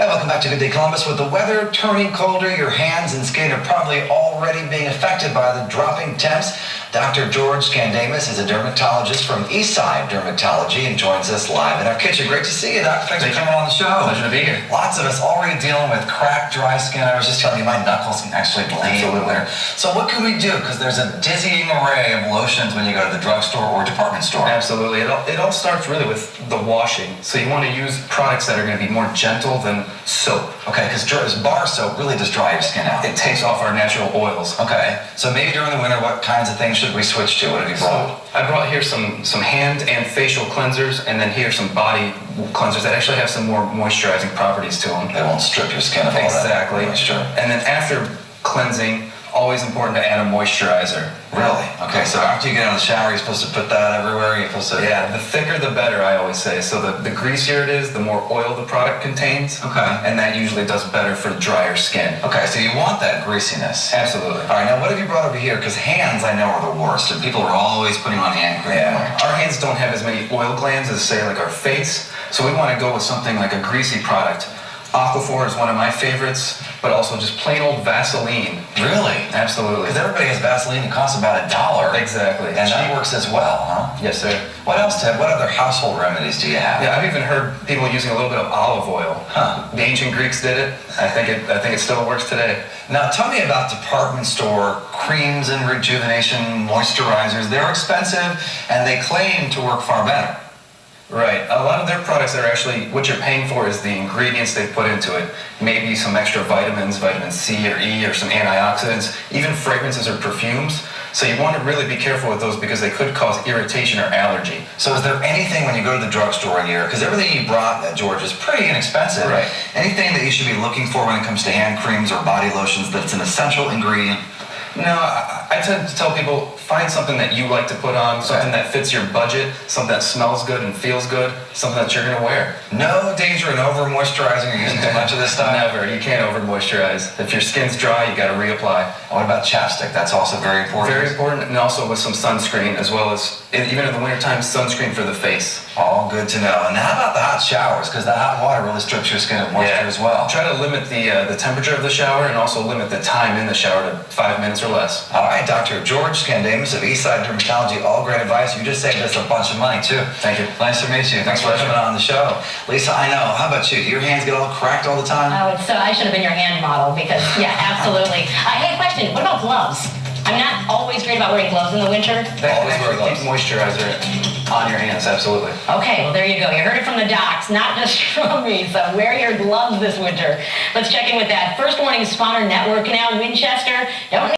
Hey, welcome back to Good Day Columbus. With the weather turning colder, your hands and skin are probably already being affected by the dropping temps. Dr. George Skandamis is a dermatologist from Eastside Dermatology and joins us live in our kitchen. Great to see you, Doc. Thanks for coming on the show. Pleasure to be here. Lots of us already dealing with cracked, dry skin. I was just telling you, my knuckles can actually bleed. Absolutely. So what can we do? Because there's a dizzying array of lotions when you go to the drugstore or department store. Absolutely. It all starts really with the washing. So you want to use products that are going to be more gentle than soap. Okay, because bar soap really does dry your skin out. It takes off our natural oils. Okay, so maybe during the winter, what kinds of things should we switch to? What have you brought? So I brought here some hand and facial cleansers, and then here some body cleansers that actually have some more moisturizing properties to them. They won't strip your skin of all that moisture. And then after cleansing, always important to add a moisturizer. Really? Okay, so after you get out of the shower, you're supposed to put that everywhere? You're supposed to... Yeah, the thicker the better, I always say. So the greasier it is, the more oil the product contains. Okay. And that usually does better for drier skin. Okay, so you want that greasiness. Absolutely. All right, now what have you brought over here? Because hands, I know, are the worst, and people are always putting on hand cream. Yeah, our hands don't have as many oil glands as, say, like our face. So we want to go with something like a greasy product. Aquaphor is one of my favorites, but also just plain old Vaseline. Really? Absolutely. Because everybody has Vaseline that costs about $1. Exactly. And that works as well, huh? Yes, sir. What else, Ted? What other household remedies do you have? Yeah, I've even heard people using a little bit of olive oil. Huh. The ancient Greeks did it. I think it still works today. Now, tell me about department store creams and rejuvenation moisturizers. They're expensive, and they claim to work far better. Right. A lot of their products are actually, what you're paying for is the ingredients they put into it. Maybe some extra vitamins, vitamin C or E, or some antioxidants, even fragrances or perfumes. So you want to really be careful with those because they could cause irritation or allergy. So is there anything when you go to the drugstore in here, because everything you brought, George, is pretty inexpensive. Right. Anything that you should be looking for when it comes to hand creams or body lotions that's an essential ingredient? No, I tend to tell people, find something that you like to put on, something that fits your budget, something that smells good and feels good, something that you're going to wear. No danger in over-moisturizing or using too much of this stuff? Never. You can't over-moisturize. If your skin's dry, you got to reapply. What about chapstick? That's also very important. Very important, and also with some sunscreen, as well as, even in the wintertime, sunscreen for the face. All good to know. And how about the hot showers? Because the hot water really strips your skin of moisture as well. Try to limit the temperature of the shower and also limit the time in the shower to 5 minutes or less. All right, Dr. George Skandamis of Eastside Dermatology, all great advice. You just saved us a bunch of money, too. Thank you. Nice to meet you. Thanks for coming on the show. Lisa, I know. How about you? Do your hands get all cracked all the time? Oh, so I should have been your hand model because, yeah, absolutely. Hey, question. What about gloves? I'm not always great about wearing gloves in the winter. Always wear gloves. Keep moisturizer on your hands, absolutely. Okay, well, there you go. You heard it from the docs, not just from me. So wear your gloves this winter. Let's check in with that. First Warning Spawner Network now, Winchester. Don't